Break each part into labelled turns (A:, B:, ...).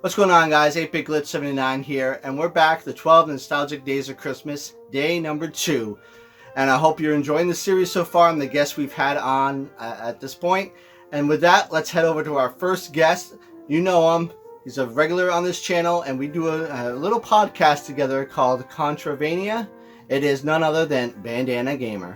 A: What's going on, guys? 8-Bit Glitch 79 here, and we're back, the 12 Nostalgic Days of Christmas, day number 2. And I hope you're enjoying the series so far and the guests we've had on at this point. And with that, let's head over to our first guest. You know him. He's a regular on this channel, and we do a little podcast together called Contravania. It is none other than Bandana Gamer.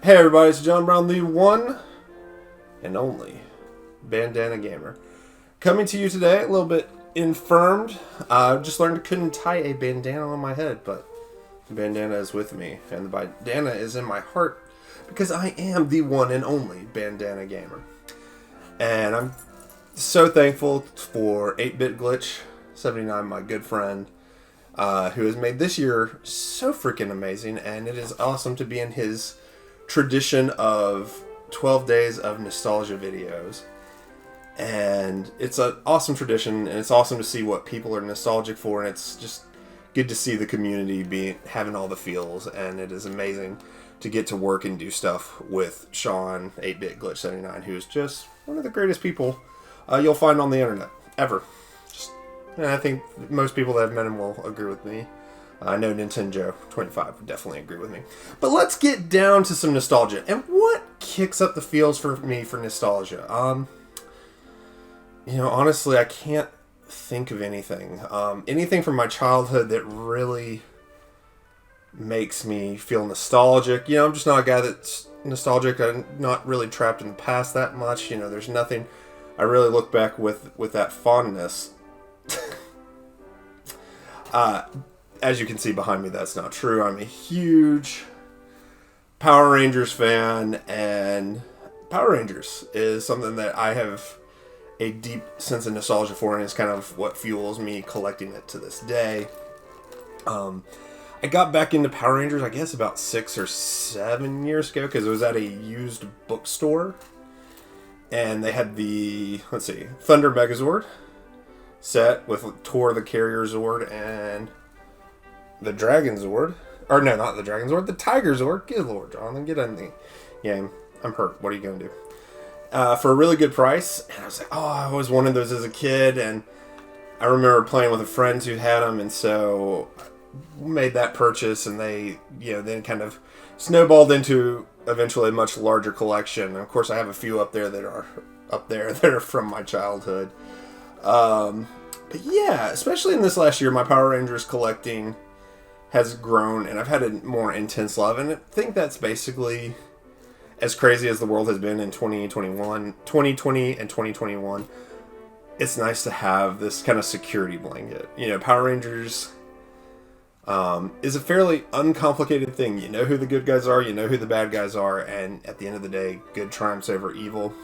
B: Hey everybody, it's John Brown, the one and only Bandana Gamer. Coming to you today, a little bit infirmed. Just learned I couldn't tie a bandana on my head, but the bandana is with me, and the bandana is in my heart because I am the one and only Bandana Gamer. And I'm so thankful for 8-Bit Glitch 79, my good friend, who has made this year so freaking amazing, and it is awesome to be in his tradition of 12 days of nostalgia videos. And it's an awesome tradition, and it's awesome to see what people are nostalgic for, and it's just good to see the community having all the feels, and it is amazing to get to work and do stuff with Sean, 8-Bit Glitch 79, who's just one of the greatest people you'll find on the internet, ever. And I think most people that have met him will agree with me. I know Nintendo 25 would definitely agree with me. But let's get down to some nostalgia. And what kicks up the feels for me for nostalgia? Honestly, I can't think of anything. Anything from my childhood that really makes me feel nostalgic. I'm just not a guy that's nostalgic. I'm not really trapped in the past that much. There's nothing I really look back with that fondness. As you can see behind me, that's not true. I'm a huge Power Rangers fan, and Power Rangers is something that I have a deep sense of nostalgia for, and it's kind of what fuels me collecting it to this day. I got back into Power Rangers, I guess, about 6 or 7 years ago, because it was at a used bookstore, and they had the, Thunder Megazord set with Tor the Carrier Zord and the Dragon Zord. Or no, not the Dragon Zord, the Tiger Zord. Good Lord, Jonathan, get in the game. I'm hurt. What are you going to do? For a really good price. And I was like, I always wanted those as a kid. And I remember playing with a friend who had them. And so I made that purchase. And they, then kind of snowballed into eventually a much larger collection. And of course, I have a few up there that are from my childhood. But yeah, especially in this last year, my Power Rangers collecting has grown, and I've had a more intense love, and I think that's basically, as crazy as the world has been in 2020 and 2021, it's nice to have this kind of security blanket. Power Rangers is a fairly uncomplicated thing. You know who the good guys are, you know who the bad guys are, and at the end of the day, good triumphs over evil.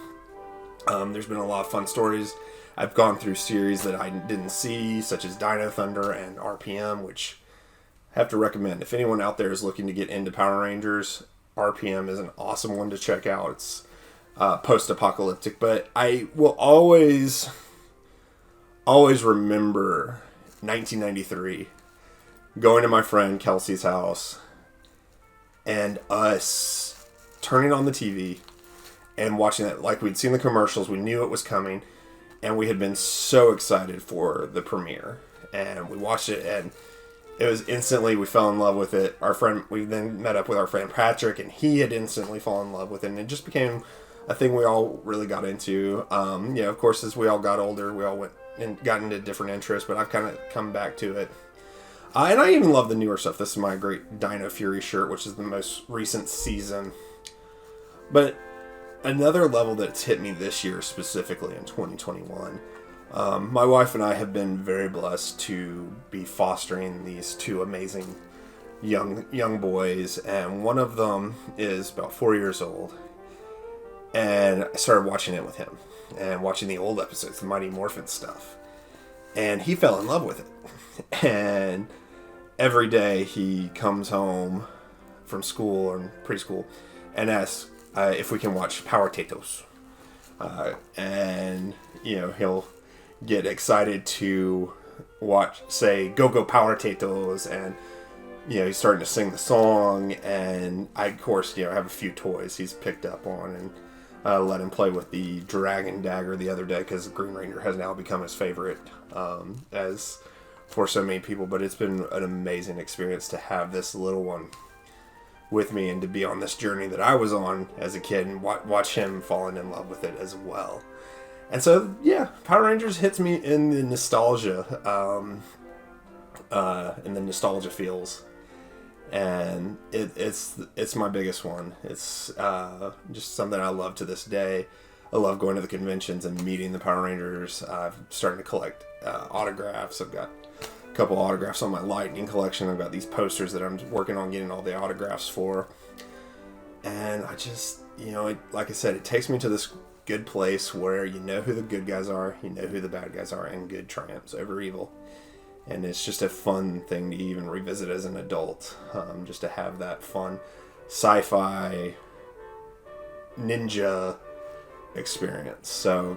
B: There's been a lot of fun stories. I've gone through series that I didn't see, such as Dino Thunder and RPM, which I have to recommend. If anyone out there is looking to get into Power Rangers, RPM is an awesome one to check out. It's post-apocalyptic, but I will always remember 1993, going to my friend Kelsey's house, and us turning on the TV and watching it. Like, we'd seen the commercials, we knew it was coming, and we had been so excited for the premiere. And we watched it, and it was instantly, we fell in love with it. We then met up with our friend Patrick, and he had instantly fallen in love with it, and it just became a thing we all really got into. Of course, as we all got older, we all went and got into different interests, but I've kind of come back to it. And I even love the newer stuff. This is my great Dino Fury shirt, which is the most recent season. But another level that's hit me this year, specifically in 2021, my wife and I have been very blessed to be fostering these two amazing young boys, and one of them is about 4 years old, and I started watching it with him, and watching the old episodes, the Mighty Morphin stuff, and he fell in love with it, and every day he comes home from school or preschool and asks if we can watch Power Tatos, and he'll get excited to watch, say, Go Power Tatos, and he's starting to sing the song, and I, of course, have a few toys he's picked up on, and let him play with the Dragon Dagger the other day because Green Ranger has now become his favorite, as for so many people. But it's been an amazing experience to have this little one with me and to be on this journey that I was on as a kid and watch him falling in love with it as well. And so, yeah, Power Rangers hits me in the nostalgia, feels. And it's my biggest one. It's just something I love to this day. I love going to the conventions and meeting the Power Rangers. I'm starting to collect autographs. I've got a couple autographs on my Lightning collection. I've got these posters that I'm working on getting all the autographs for. And I just, like I said, it takes me to this good place where you know who the good guys are, you know who the bad guys are, and good triumphs over evil. And it's just a fun thing to even revisit as an adult, just to have that fun sci-fi ninja experience. So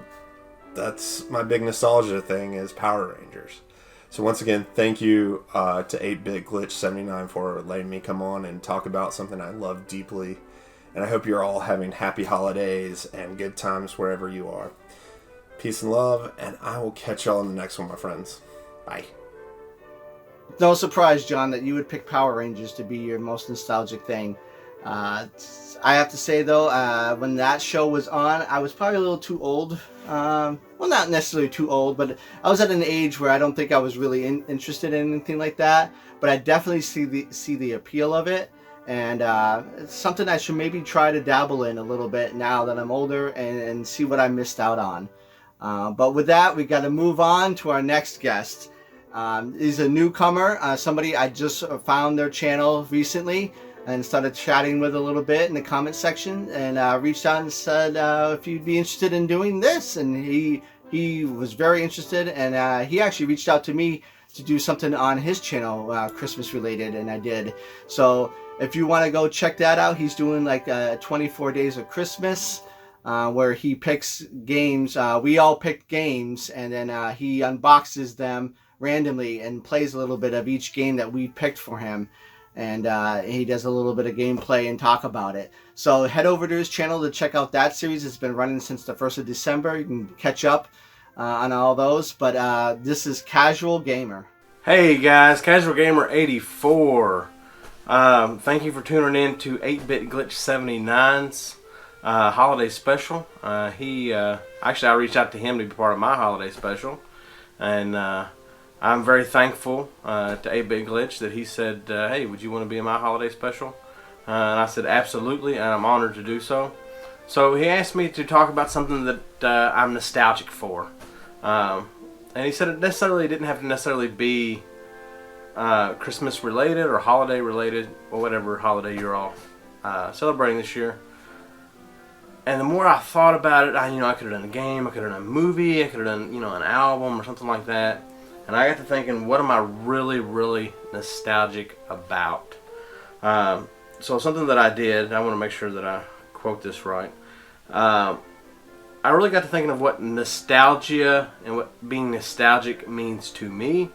B: that's my big nostalgia thing, is Power Rangers. So once again, thank you to 8-Bit Glitch 79 for letting me come on and talk about something I love deeply. And I hope you're all having happy holidays and good times wherever you are. Peace and love, and I will catch y'all in the next one, my friends. Bye.
A: No surprise, John, that you would pick Power Rangers to be your most nostalgic thing. I have to say, though, when that show was on, I was probably a little too old. Well, not necessarily too old, but I was at an age where I don't think I was really interested in anything like that. But I definitely see the appeal of it. And it's something I should maybe try to dabble in a little bit now that I'm older and see what I missed out on. But with that, we got to move on to our next guest. He's a newcomer, somebody I just found their channel recently and started chatting with a little bit in the comment section, and reached out and said if you'd be interested in doing this, and he was very interested, and he actually reached out to me to do something on his channel, Christmas related, and I did. So if you want to go check that out, he's doing like 24 Days of Christmas, where he picks games. We all pick games, and then he unboxes them randomly and plays a little bit of each game that we picked for him. And he does a little bit of gameplay and talk about it. So head over to his channel to check out that series. It's been running since the 1st of December. You can catch up on all those. But this is Casual Gamer.
C: Hey guys, Casual Gamer 84. Thank you for tuning in to 8-Bit Glitch 79's holiday special. Actually, I reached out to him to be part of my holiday special, and I'm very thankful to 8-Bit Glitch that he said, hey, would you want to be in my holiday special? And I said, absolutely, and I'm honored to do so. So he asked me to talk about something that I'm nostalgic for. And he said it didn't have to necessarily be Christmas related or holiday related, or whatever holiday you're all celebrating this year. And the more I thought about it, I could have done a game, I could have done a movie, I could have done an album or something like that. And I got to thinking, what am I really, really nostalgic about? So something that I did, I want to make sure that I quote this right. I really got to thinking of what nostalgia and what being nostalgic means to me.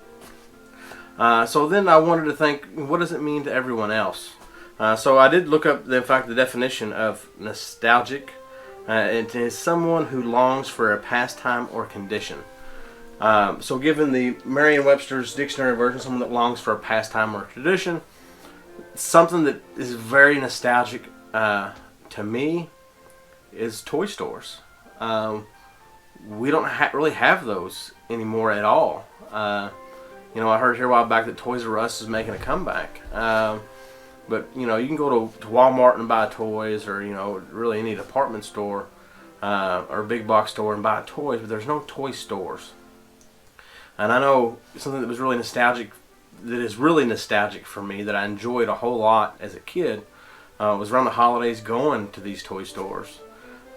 C: So then I wanted to think, what does it mean to everyone else? So I did look up, the definition of nostalgic. It is someone who longs for a pastime or condition. So given the Merriam-Webster's dictionary version, someone that longs for a pastime or tradition, something that is very nostalgic to me is toy stores. We don't really have those anymore at all. I heard here a while back that Toys R Us is making a comeback. But you can go to Walmart and buy toys, or really any department store or big box store and buy toys, but there's no toy stores. And I know something that was really nostalgic, that is really nostalgic for me, that I enjoyed a whole lot as a kid, was around the holidays going to these toy stores,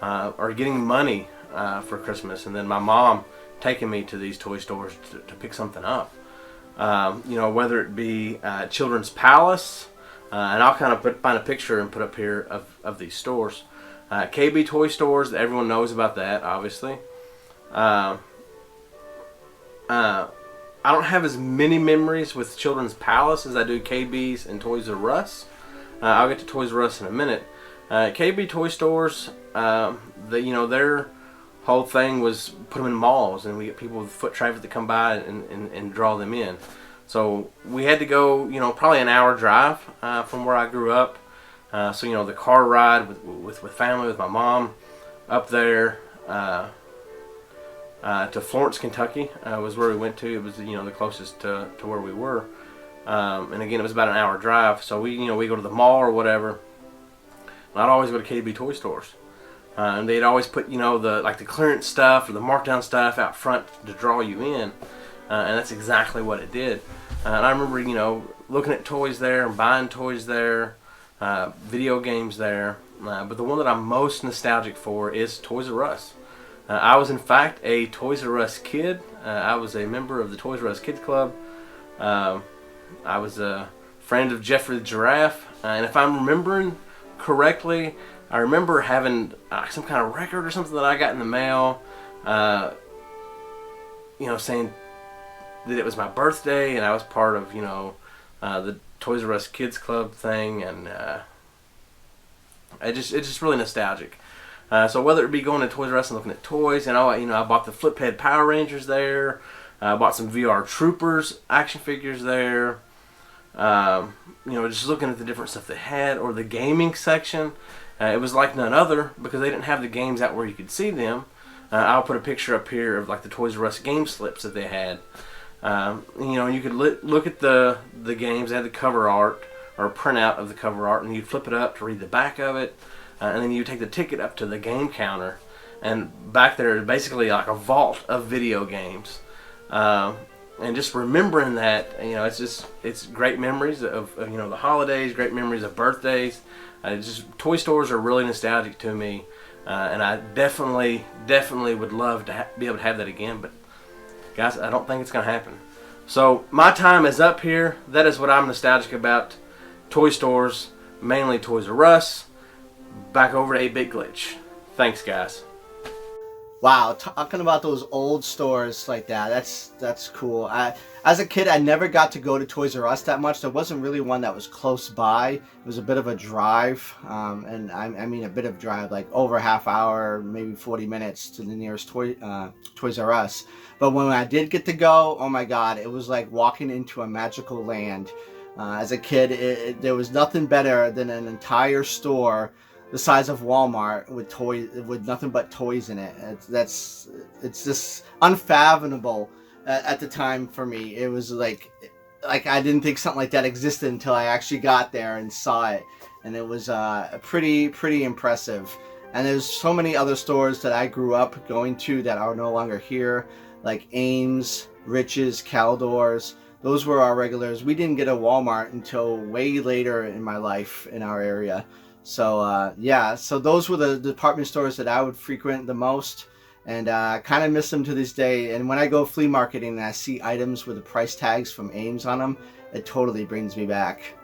C: or getting money for Christmas, and then my mom taking me to these toy stores to pick something up. Whether it be Children's Palace, and I'll kind of find a picture and put up here of these stores. KB Toy Stores, everyone knows about that, obviously. I don't have as many memories with Children's Palace as I do KB's and Toys R Us. I'll get to Toys R Us in a minute. KB Toy Stores, their whole thing was put them in malls, and we get people with foot traffic to come by and draw them in. So we had to go, probably an hour drive from where I grew up. So the car ride with family, with my mom up there to Florence, Kentucky was where we went to. It was the closest to where we were, and again it was about an hour drive. So we go to the mall or whatever. And I'd always go to KB toy stores, and they'd always put the clearance stuff or the markdown stuff out front to draw you in, and that's exactly what it did. And I remember looking at toys there and buying toys there, video games there. But the one that I'm most nostalgic for is Toys R Us. I was in fact a Toys R Us kid. I was a member of the Toys R Us Kids Club. I was a friend of Jeffrey the Giraffe, and if I'm remembering correctly, I remember having some kind of record or something that I got in the mail, saying that it was my birthday and I was part of the Toys R Us Kids Club thing, and it's just really nostalgic. So whether it be going to Toys R Us and looking at toys, I bought the flip head Power Rangers there. I bought some VR Troopers action figures there. Just looking at the different stuff they had, or the gaming section. It was like none other because they didn't have the games out where you could see them. I'll put a picture up here of like the Toys R Us game slips that they had. You could look at the games. They had the cover art or a printout of the cover art, and you'd flip it up to read the back of it, and then you take the ticket up to the game counter, and back there is basically like a vault of video games. And just remembering that, it's great memories of the holidays, great memories of birthdays. Toy stores are really nostalgic to me, and I definitely would love to be able to have that again. But guys, I don't think it's gonna happen. So my time is up here. That is what I'm nostalgic about. Toy stores, mainly Toys R Us. Back over to 8-Bit Glitch. Thanks, guys.
A: Wow, talking about those old stores like that, that's cool. As a kid, I never got to go to Toys R Us that much. There wasn't really one that was close by. It was a bit of a drive, and I mean a bit of drive, like over a half hour, maybe 40 minutes to the nearest Toys R Us. But when I did get to go, oh my God, it was like walking into a magical land. As a kid, there was nothing better than an entire store the size of Walmart with nothing but toys in it. It's just unfathomable at the time for me. It was like I didn't think something like that existed until I actually got there and saw it, and it was pretty impressive. And there's so many other stores that I grew up going to that are no longer here, like Ames, Rich's, Caldor's. Those were our regulars. We didn't get a Walmart until way later in my life in our area. So so those were the department stores that I would frequent the most, and I kind of miss them to this day. And when I go flea marketing and I see items with the price tags from Ames on them, it totally brings me back.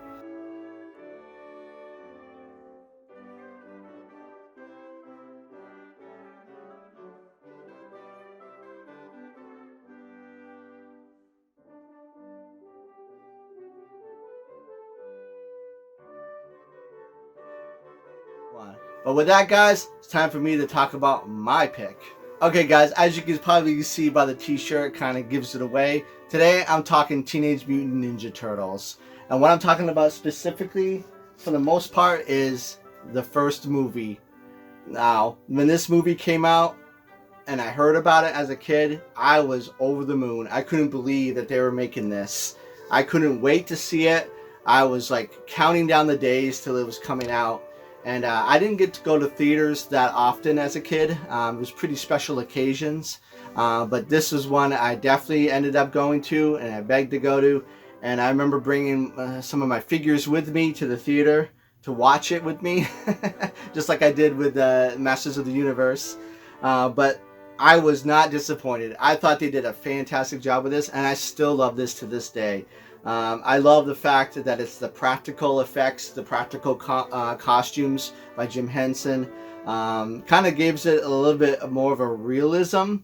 A: But with that, guys, it's time for me to talk about my pick. Okay, guys, as you can probably see by the t-shirt, kind of gives it away. Today, I'm talking Teenage Mutant Ninja Turtles. And what I'm talking about specifically, for the most part, is the first movie. Now, when this movie came out, and I heard about it as a kid, I was over the moon. I couldn't believe that they were making this. I couldn't wait to see it. I was like counting down the days till it was coming out. And I didn't get to go to theaters that often as a kid. It was pretty special occasions. But this was one I definitely ended up going to, and I begged to go to. And I remember bringing some of my figures with me to the theater to watch it with me. Just like I did with Masters of the Universe. But I was not disappointed. I thought they did a fantastic job with this, and I still love this to this day. I love the fact that it's the practical effects, the practical costumes by Jim Henson. Kind of gives it a little bit more of a realism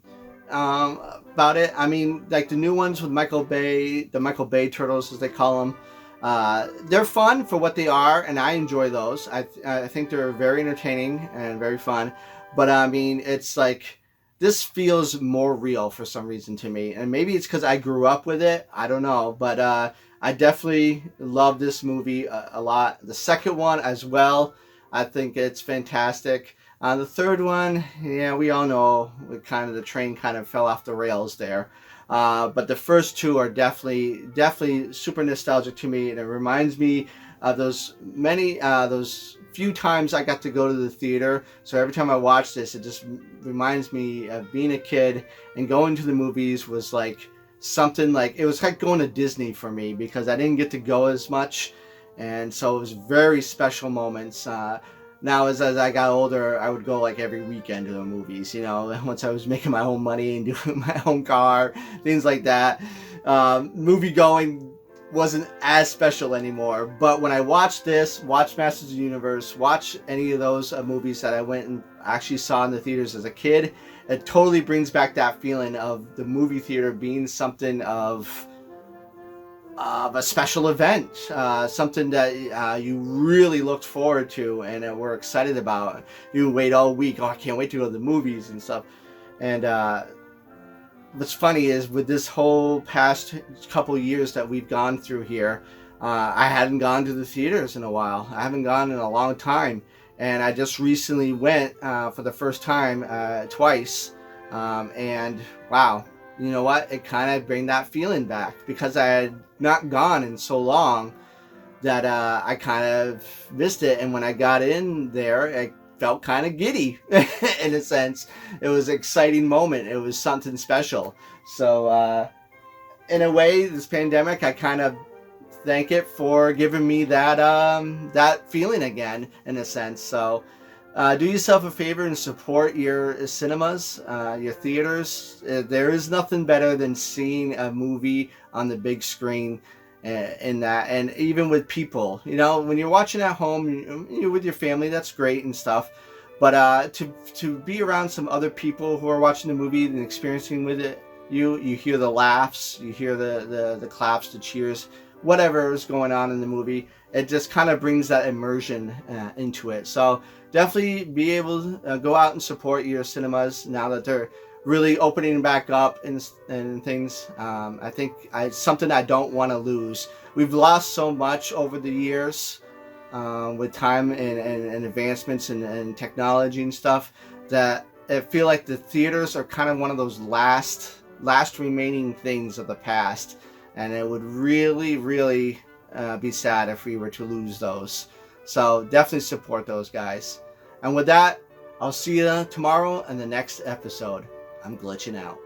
A: about it. I mean, like the new ones with Michael Bay, the Michael Bay Turtles as they call them, they're fun for what they are, and I enjoy those. I think they're very entertaining and very fun. But I mean, it's like this feels more real for some reason to me, and maybe it's because I grew up with it. I don't know, but I definitely love this movie a lot. The second one as well, I think it's fantastic. The third one, yeah, we all know the train kind of fell off the rails there. But the first two are definitely super nostalgic to me, and it reminds me of those few times I got to go to the theater. So every time I watch this, it just reminds me of being a kid, and going to the movies was like something like, it was like going to Disney for me, because I didn't get to go as much, and so it was very special moments. Now as I got older, I would go like every weekend to the movies, once I was making my own money and doing my own car, things like that. Movie going wasn't as special anymore. But when I watched Masters of the Universe, watch any of those movies that I went and actually saw in the theaters as a kid, it totally brings back that feeling of the movie theater being something of a special event, something that you really looked forward to and were excited about. You wait all week, I can't wait to go to the movies and stuff. And what's funny is, with this whole past couple years that we've gone through here, I hadn't gone to the theaters in a while. I haven't gone in a long time, and I just recently went for the first time twice, and wow, you know what? It kind of bring that feeling back, because I had not gone in so long that I kind of missed it. And when I got in there, I felt kind of giddy in a sense. It was an exciting moment. It was something special. So in a way, this pandemic, I kind of thank it for giving me that that feeling again, in a sense. So do yourself a favor and support your cinemas, your theaters. There is nothing better than seeing a movie on the big screen, in that, and even with people. When you're watching at home, you're with your family, that's great and stuff. But to be around some other people who are watching the movie and experiencing with it, you hear the laughs, you hear the claps, the cheers, whatever is going on in the movie. It just kind of brings that immersion into it. So definitely be able to go out and support your cinemas now that they're really opening back up and things. I think it's something I don't want to lose. We've lost so much over the years with time and advancements and technology and stuff, that I feel like the theaters are kind of one of those last remaining things of the past, and it would really be sad if we were to lose those. So definitely support those guys. And with that, I'll see you tomorrow in the next episode. I'm glitching out.